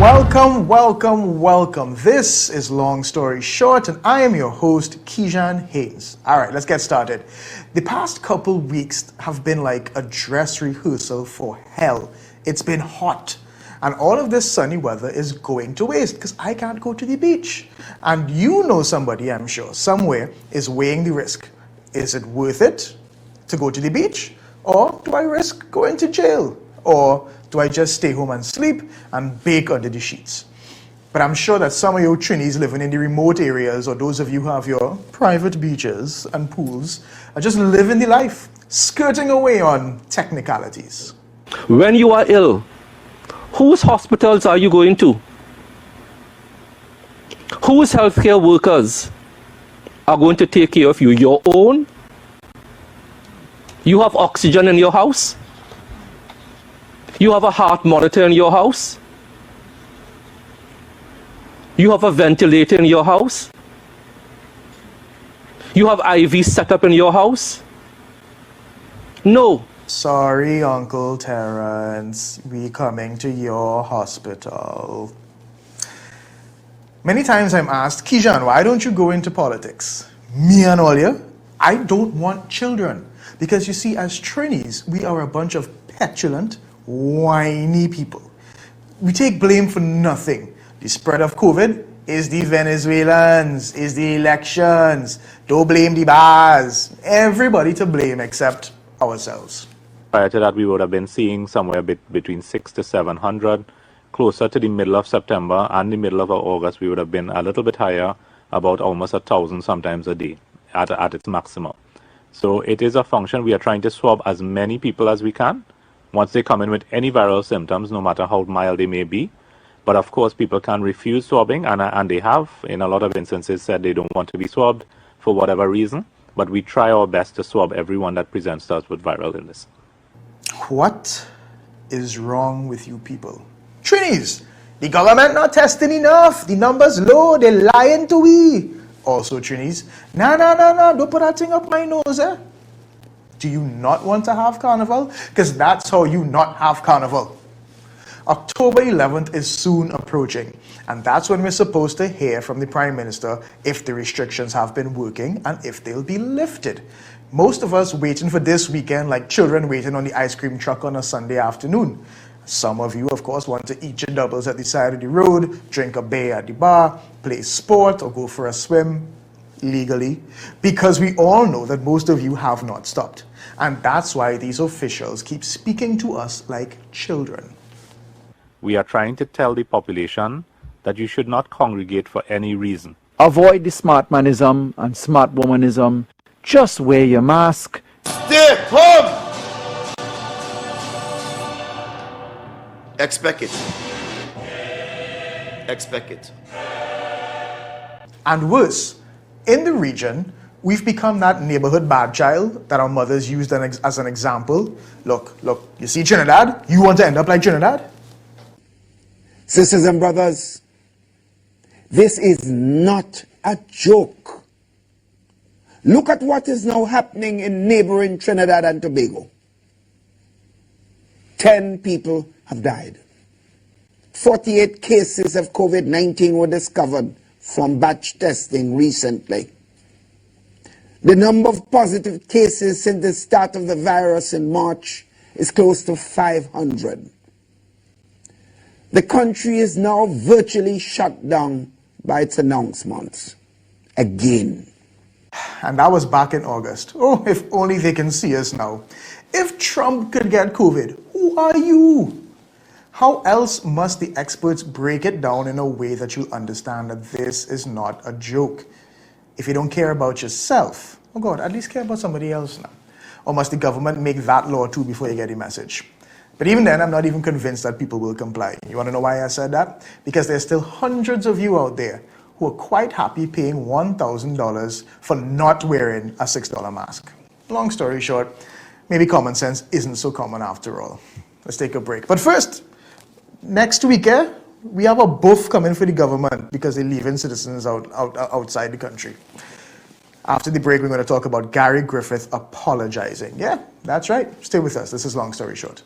Welcome, welcome, welcome. This is Long Story Short, and I am your host, Kijan Haynes. All right, let's get started. The past couple weeks have been like a dress rehearsal for hell. It's been hot, and all of this sunny weather is going to waste because I can't go to the beach. And you know somebody, I'm sure, somewhere is weighing the risk. Is it worth it to go to the beach? Or do I risk going to jail? Or do I just stay home and sleep and bake under the sheets? But I'm sure that some of you Trinis living in the remote areas, or those of you who have your private beaches and pools, are just living the life, skirting away on technicalities. When you are ill, whose hospitals are you going to? Whose healthcare workers are going to take care of you? Your own? You have oxygen in your house? You have a heart monitor in your house? You have a ventilator in your house? You have IV set up in your house? No. Sorry, Uncle Terrence, we coming to your hospital. Many times I'm asked, Kijan, why don't you go into politics? Me and all you? I don't want children. Because you see, as Trinis, we are a bunch of petulant, whiny people. We take blame for nothing. The spread of COVID is the Venezuelans, is the elections. Don't blame the bars. Everybody to blame except ourselves. Prior to that, we would have been seeing somewhere between 600 to 700. Closer to the middle of September and the middle of August, we would have been a little bit higher, about almost 1,000 sometimes a day at its maximum. So it is a function. We are trying to swab as many people as we can once they come in with any viral symptoms, no matter how mild they may be. But of course, people can refuse swabbing, and they have, in a lot of instances, said they don't want to be swabbed for whatever reason. But we try our best to swab everyone that presents to us with viral illness. What is wrong with you people? Trinis, the government not testing enough. The numbers low. They're lying to we. Also, Trinis, no, don't put that thing up my nose, eh? Do you not want to have carnival? Because that's how you not have carnival. October 11th is soon approaching, and that's when we're supposed to hear from the Prime Minister if the restrictions have been working and if they'll be lifted. Most of us waiting for this weekend like children waiting on the ice cream truck on a Sunday afternoon. Some of you, of course, want to eat your doubles at the side of the road, drink a beer at the bar, play sport, or go for a swim legally, because we all know that most of you have not stopped. And that's why these officials keep speaking to us like children. We are trying to tell the population that you should not congregate for any reason. Avoid the smart manism and smart womanism. Just wear your mask. Stay home! Expect it. Expect it. And worse, in the region, we've become that neighborhood bad child that our mothers used as an example. Look, you see Trinidad? You want to end up like Trinidad? Sisters and brothers, this is not a joke. Look at what is now happening in neighboring Trinidad and Tobago. 10 people have died. 48 cases of COVID-19 were discovered from batch testing recently. The number of positive cases since the start of the virus in March is close to 500. The country is now virtually shut down by its announcements. Again. And that was back in August. Oh, if only they can see us now. If Trump could get COVID, who are you? How else must the experts break it down in a way that you'll understand that this is not a joke? If you don't care about yourself, oh God, at least care about somebody else now. Or must the government make that law too before you get the message? But even then, I'm not even convinced that people will comply. You want to know why I said that? Because there's still hundreds of you out there who are quite happy paying $1,000 for not wearing a $6 mask. Long story short, maybe common sense isn't so common after all. Let's take a break. But first, next week, we have a buff coming for the government because they're leaving citizens outside the country. After the break, we're going to talk about Gary Griffith apologizing. Yeah, that's right. Stay with us. This is Long Story Short.